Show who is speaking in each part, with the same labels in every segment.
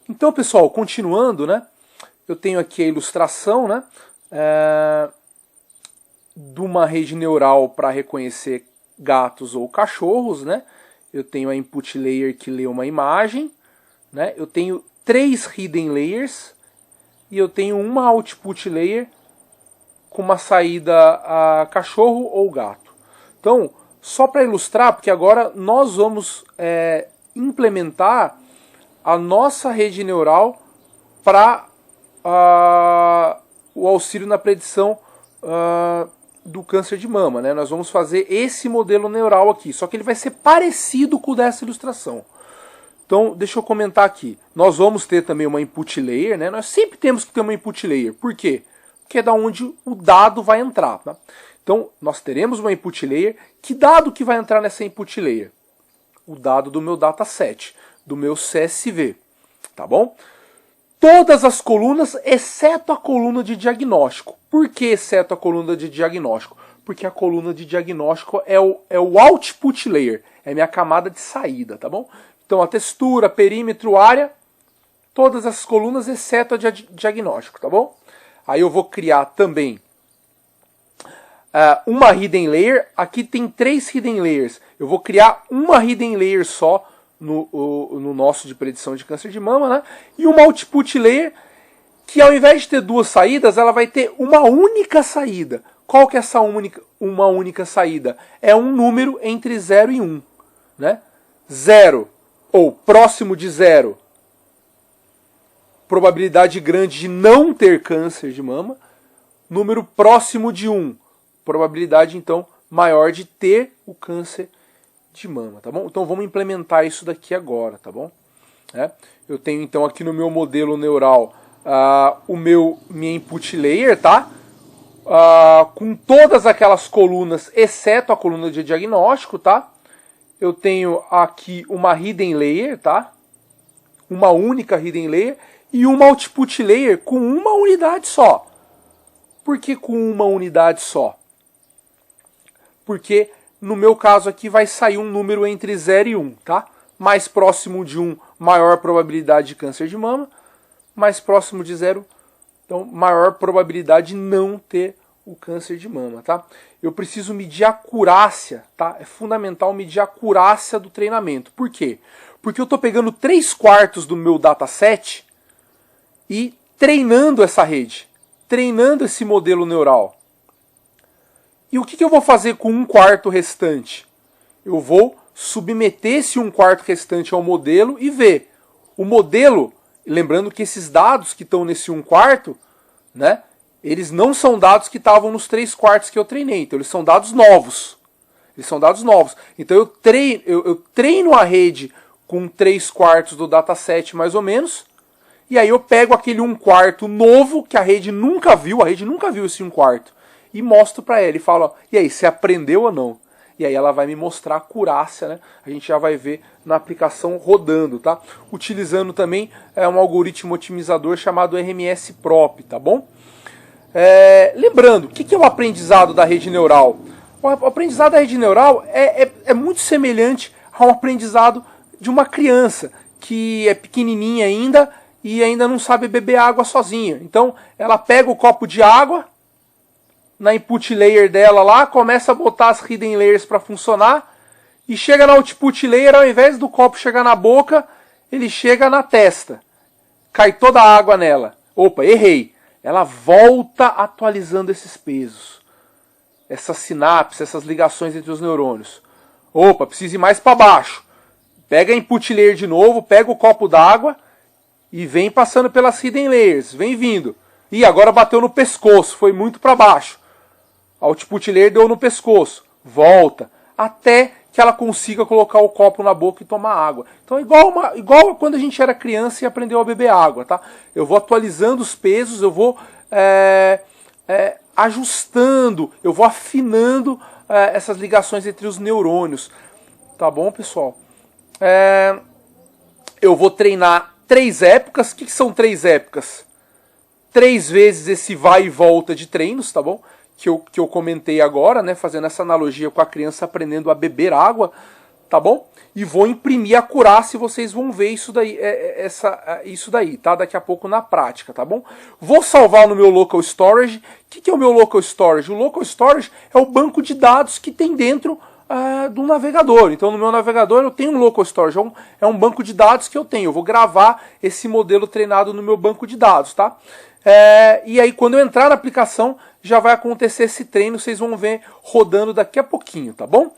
Speaker 1: Então, pessoal, continuando, né? Eu tenho aqui a ilustração, né? De uma rede neural para reconhecer gatos ou cachorros, né? Eu tenho a input layer que lê uma imagem, né? Eu tenho 3 hidden layers e eu tenho uma output layer com uma saída a cachorro ou gato. Então, só para ilustrar, porque agora nós vamos implementar a nossa rede neural para o auxílio na predição do câncer de mama, né? Nós vamos fazer esse modelo neural aqui, só que ele vai ser parecido com o dessa ilustração. Então, deixa eu comentar aqui. Nós vamos ter também uma input layer, né? Nós sempre temos que ter uma input layer. Por quê? Porque é da onde o dado vai entrar. Tá? Então, nós teremos uma input layer. Que dado que vai entrar nessa input layer? O dado do meu dataset, do meu CSV. Tá bom? Todas as colunas, exceto a coluna de diagnóstico. Por que exceto a coluna de diagnóstico? Porque a coluna de diagnóstico é o output layer, é minha camada de saída, tá bom? Então a textura, perímetro, área, todas as colunas exceto a de diagnóstico, tá bom? Aí eu vou criar também uma hidden layer. Aqui tem 3 hidden layers. Eu vou criar uma hidden layer só no nosso de predição de câncer de mama, né? E uma output layer que ao invés de ter 2 saídas, ela vai ter uma única saída. Qual que é essa uma única saída? É um número entre 0 e 1. Né? 0, ou próximo de 0, probabilidade grande de não ter câncer de mama. Número próximo de 1, probabilidade então maior de ter o câncer de mama, tá bom? Então vamos implementar isso daqui agora, tá bom? Eu tenho então aqui no meu modelo neural minha input layer, tá? Com todas aquelas colunas, exceto a coluna de diagnóstico, tá? Eu tenho aqui uma hidden layer, tá? Uma única hidden layer e uma output layer com uma unidade só. Por que com uma unidade só? Porque no meu caso aqui vai sair um número entre 0 e 1, tá? Mais próximo de 1, maior probabilidade de câncer de mama. Mais próximo de 0, então maior probabilidade de não ter o câncer de mama, tá? Eu preciso medir a acurácia, tá? É fundamental medir a acurácia do treinamento. Por quê? Porque eu estou pegando 3/4 do meu dataset e treinando essa rede, treinando esse modelo neural. E o que eu vou fazer com 1/4 restante? Eu vou submeter esse 1/4 restante ao modelo e ver. O modelo, lembrando que esses dados que estão nesse 1/4, né, eles não são dados que estavam nos 3/4 que eu treinei. Então eles são dados novos. Eles são dados novos. Então eu treino a rede com 3/4 do dataset mais ou menos. E aí eu pego aquele 1/4 novo que a rede nunca viu esse 1/4. E mostro para ela e falo, ó, e aí, você aprendeu ou não? E aí ela vai me mostrar a acurácia, né? A gente já vai ver na aplicação rodando, tá? Utilizando também um algoritmo otimizador chamado RMS-Prop, tá bom? Lembrando, o que é o aprendizado da rede neural? O aprendizado da rede neural é muito semelhante ao aprendizado de uma criança que é pequenininha ainda e ainda não sabe beber água sozinha. Então, ela pega o copo de água na input layer dela lá, começa a botar as hidden layers para funcionar e chega na output layer, ao invés do copo chegar na boca, ele chega na testa. Cai toda a água nela. Opa, errei. Ela volta atualizando esses pesos. Essas sinapses, essas ligações entre os neurônios. Opa, precisa ir mais para baixo. Pega a input layer de novo, pega o copo d'água e vem passando pelas hidden layers. Vem vindo. E agora bateu no pescoço, foi muito para baixo. A output layer deu no pescoço. Volta. Até que ela consiga colocar o copo na boca e tomar água. Então é igual a quando a gente era criança e aprendeu a beber água, tá? Eu vou atualizando os pesos, eu vou ajustando, eu vou afinando essas ligações entre os neurônios. Tá bom, pessoal? Eu vou treinar 3 épocas. O que são 3 épocas? 3 vezes esse vai e volta de treinos, tá bom? Que eu comentei agora, né? Fazendo essa analogia com a criança aprendendo a beber água. tá bom? E vou imprimir a acurácia e vocês vão ver isso daí, isso daí, tá? Daqui a pouco na prática, tá bom? Vou salvar no meu local storage. O que é o meu local storage? O local storage é o banco de dados que tem dentro do navegador. Então no meu navegador eu tenho um local storage, é um banco de dados que eu tenho. Eu vou gravar esse modelo treinado no meu banco de dados, tá? E aí quando eu entrar na aplicação já vai acontecer esse treino, vocês vão ver rodando daqui a pouquinho, tá bom?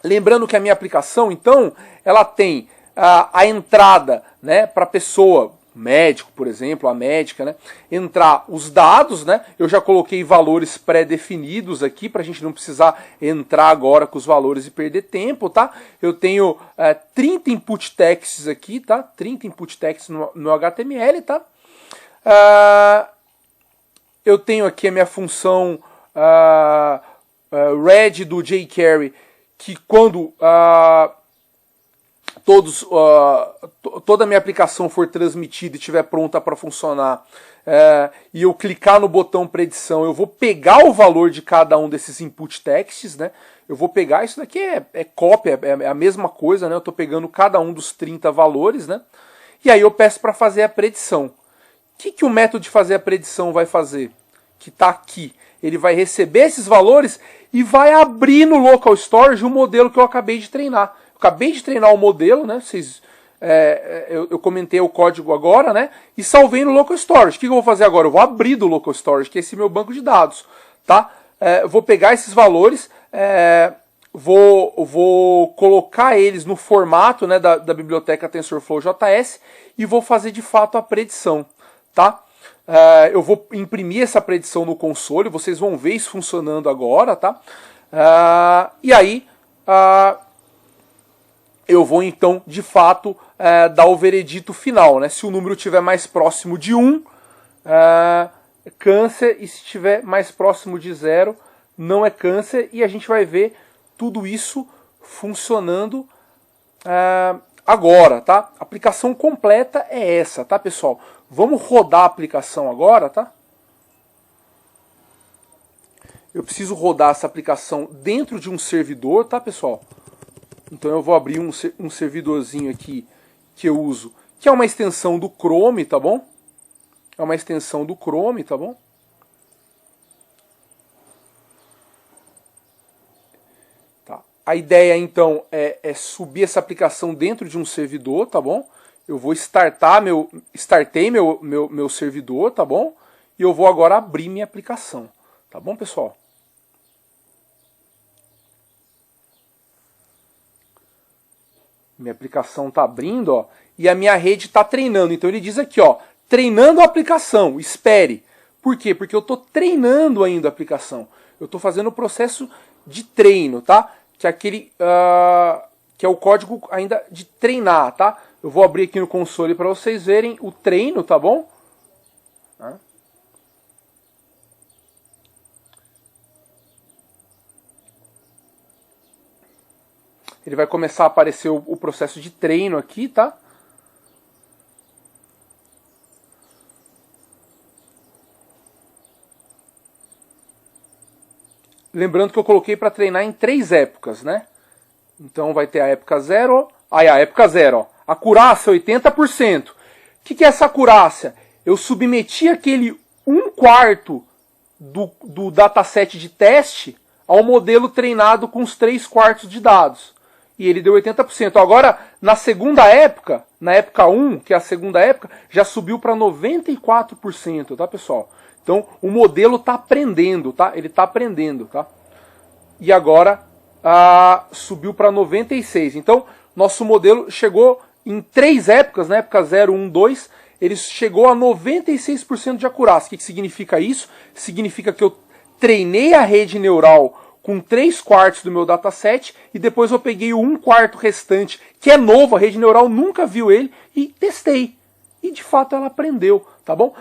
Speaker 1: Lembrando que a minha aplicação, então, ela tem a entrada, né, para a pessoa, médico, por exemplo, a médica, né, entrar os dados, né, eu já coloquei valores pré-definidos aqui, para a gente não precisar entrar agora com os valores e perder tempo, tá? Eu tenho 30 input texts aqui, tá? 30 input texts no HTML, tá? Eu tenho aqui a minha função read do jQuery, que quando toda a minha aplicação for transmitida e estiver pronta para funcionar, e eu clicar no botão predição, eu vou pegar o valor de cada um desses input texts, né? Eu vou pegar, isso daqui é cópia, é a mesma coisa, né? Eu estou pegando cada um dos 30 valores, né? E aí eu peço para fazer a predição. O que o método de fazer a predição vai fazer? Que está aqui. Ele vai receber esses valores e vai abrir no local storage o modelo que eu acabei de treinar. Eu acabei de treinar o modelo, né? Eu comentei o código agora, né? E salvei no local storage. O que eu vou fazer agora? Eu vou abrir do local storage, que é esse meu banco de dados, tá? Vou pegar esses valores, vou colocar eles no formato, né, da biblioteca TensorFlow JS e vou fazer de fato a predição, tá? Eu vou imprimir essa predição no console, vocês vão ver isso funcionando agora, tá? E aí eu vou então de fato dar o veredito final, né? Se o número estiver mais próximo de 1, é câncer, e se estiver mais próximo de 0, não é câncer, e a gente vai ver tudo isso funcionando agora, tá? A aplicação completa é essa, tá, pessoal? Vamos rodar a aplicação agora, tá? Eu preciso rodar essa aplicação dentro de um servidor, tá, pessoal? Então eu vou abrir um servidorzinho aqui que eu uso, que é uma extensão do Chrome, tá bom? É uma extensão do Chrome, tá bom? A ideia, então, é subir essa aplicação dentro de um servidor, tá bom? Eu vou startei meu servidor, tá bom? E eu vou agora abrir minha aplicação, tá bom, pessoal? Minha aplicação tá abrindo, ó, e a minha rede tá treinando. Então ele diz aqui, ó, treinando a aplicação, espere. Por quê? Porque eu tô treinando ainda a aplicação. Eu tô fazendo o processo de treino, tá? Que é que é o código ainda de treinar, tá? Eu vou abrir aqui no console para vocês verem o treino, tá bom? Ele vai começar a aparecer o processo de treino aqui, tá? Lembrando que eu coloquei para treinar em 3 épocas, né? Então vai ter a época 0. Aí a época 0, ó. Acurácia 80%. O que é essa acurácia? Eu submeti aquele 1/4 do dataset de teste ao modelo treinado com os 3/4 de dados. E ele deu 80%. Agora, na segunda época, na época 1, que é a segunda época, já subiu para 94%, tá, pessoal? Então, o modelo está aprendendo, tá? Ele está aprendendo, tá? E agora subiu para 96%. Então, nosso modelo chegou em 3 épocas, na época 0, 1, 2, ele chegou a 96% de acurácia. O que significa isso? Significa que eu treinei a rede neural com 3/4 do meu dataset e depois eu peguei o 1/4 restante, que é novo, a rede neural nunca viu ele, e testei. E de fato ela aprendeu, tá bom?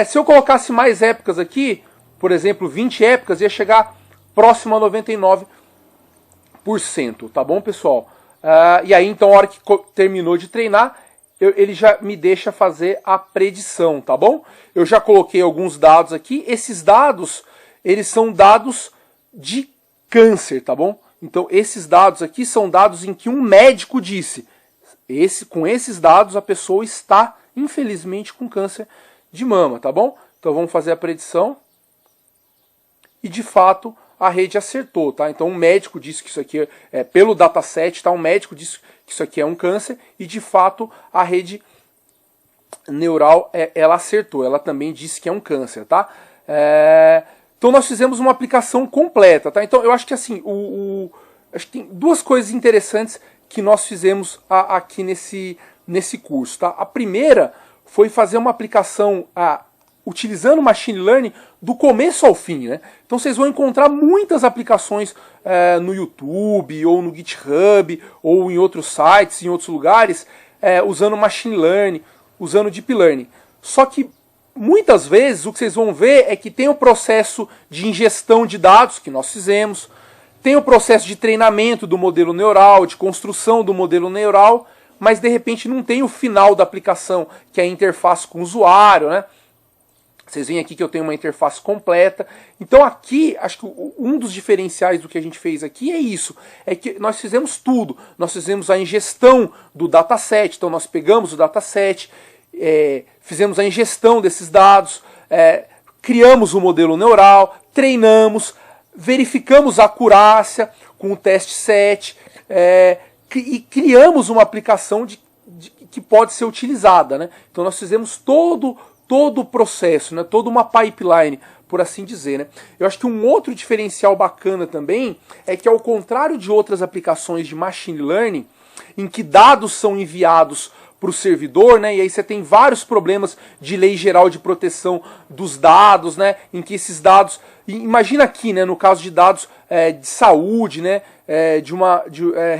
Speaker 1: Se eu colocasse mais épocas aqui, por exemplo, 20 épocas, ia chegar próximo a 99%, tá bom, pessoal? E aí, então, a hora que terminou de treinar, ele já me deixa fazer a predição, tá bom? Eu já coloquei alguns dados aqui. Esses dados, eles são dados de câncer, tá bom? Então esses dados aqui são dados em que um médico disse, com esses dados a pessoa está, infelizmente, com câncer de mama, tá bom? Então vamos fazer a predição. E de fato a rede acertou, tá? Então um médico disse que isso aqui pelo dataset, tá? Um médico disse que isso aqui é um câncer e de fato a rede neural ela acertou, ela também disse que é um câncer, tá? Então nós fizemos uma aplicação completa, tá? Então eu acho que assim, acho que tem duas coisas interessantes que nós fizemos aqui nesse curso, tá? A primeira foi fazer uma aplicação utilizando Machine Learning do começo ao fim, né? Então vocês vão encontrar muitas aplicações no YouTube, ou no GitHub, ou em outros sites, em outros lugares, usando Machine Learning, usando Deep Learning. Só que muitas vezes o que vocês vão ver é que tem o processo de ingestão de dados, que nós fizemos, tem o processo de treinamento do modelo neural, de construção do modelo neural, mas de repente não tem o final da aplicação, que é a interface com o usuário, né? Vocês veem aqui que eu tenho uma interface completa. Então aqui, acho que um dos diferenciais do que a gente fez aqui é isso. É que nós fizemos tudo. Nós fizemos a ingestão do dataset. Então nós pegamos o dataset, fizemos a ingestão desses dados, criamos o modelo neural, treinamos, verificamos a acurácia com o teste set, e criamos uma aplicação que pode ser utilizada, né? Então nós fizemos todo o processo, né? Toda uma pipeline, por assim dizer, né? Eu acho que um outro diferencial bacana também é que, ao contrário de outras aplicações de machine learning, em que dados são enviados para o servidor, né? E aí você tem vários problemas de lei geral de proteção dos dados, né? Em que esses dados, imagina aqui, né? No caso de dados de saúde, né?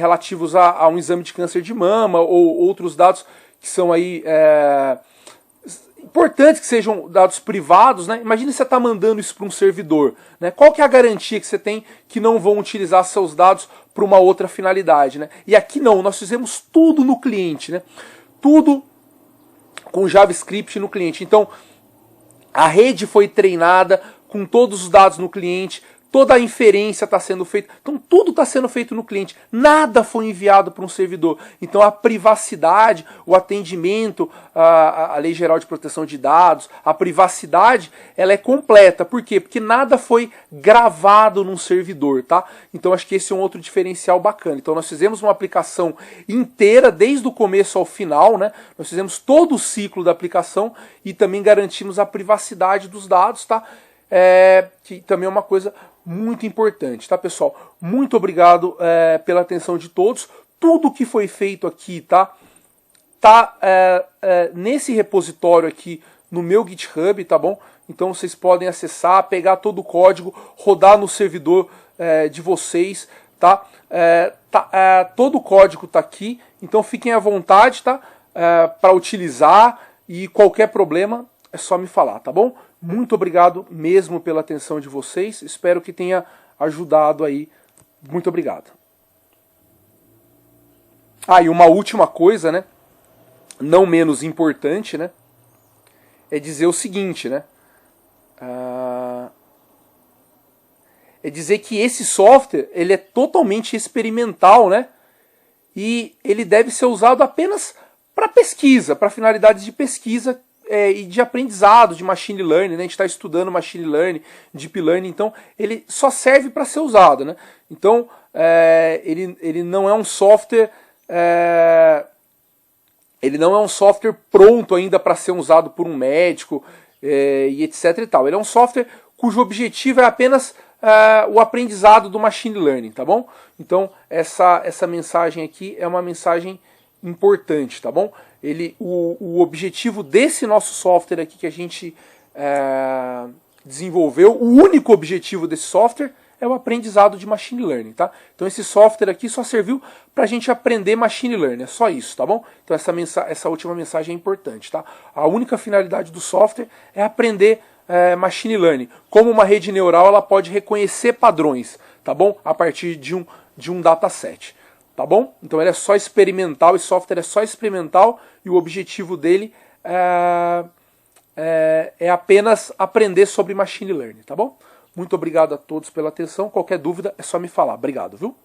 Speaker 1: Relativos a um exame de câncer de mama ou outros dados que são aí importantes, que sejam dados privados, né? Imagina você está mandando isso para um servidor, né? Qual que é a garantia que você tem que não vão utilizar seus dados para uma outra finalidade, né? E aqui não, nós fizemos tudo no cliente, né? Tudo com JavaScript no cliente. Então a rede foi treinada com todos os dados no cliente, toda a inferência está sendo feita, então tudo está sendo feito no cliente, nada foi enviado para um servidor. Então a privacidade, o atendimento à Lei Geral de Proteção de Dados, a privacidade, ela é completa. Por quê? Porque nada foi gravado num servidor, tá? Então acho que esse é um outro diferencial bacana. Então nós fizemos uma aplicação inteira, desde o começo ao final, né? Nós fizemos todo o ciclo da aplicação e também garantimos a privacidade dos dados, tá? Que também é uma coisa muito importante, tá, pessoal? Muito obrigado pela atenção de todos. Tudo que foi feito aqui, tá nesse repositório aqui no meu GitHub, tá bom? Então vocês podem acessar, pegar todo o código, rodar no servidor de vocês, tá? Todo o código tá aqui, então fiquem à vontade, tá? Para utilizar, e qualquer problema é só me falar, tá bom? Muito obrigado mesmo pela atenção de vocês. Espero que tenha ajudado aí. Muito obrigado. E uma última coisa, né? Não menos importante, né? É dizer o seguinte, né? É dizer que esse software, ele é totalmente experimental, né? E ele deve ser usado apenas para pesquisa, para finalidades de pesquisa e de aprendizado, de machine learning, né? A gente está estudando machine learning, deep learning, então ele só serve para ser usado, né? Então ele não é um software pronto ainda para ser usado por um médico e etc e tal. Ele é um software cujo objetivo é apenas o aprendizado do machine learning, tá bom? Então essa mensagem aqui é uma mensagem importante, tá bom? O objetivo desse nosso software aqui que a gente desenvolveu, o único objetivo desse software é o aprendizado de machine learning, tá? Então esse software aqui só serviu para a gente aprender machine learning, é só isso, tá bom? Então essa última mensagem é importante, tá? A única finalidade do software é aprender machine learning. Como uma rede neural, ela pode reconhecer padrões, tá bom? A partir de um dataset. Tá bom? Então ele é só experimental, esse software é só experimental e o objetivo dele é apenas aprender sobre machine learning, tá bom? Muito obrigado a todos pela atenção, qualquer dúvida é só me falar. Obrigado, viu?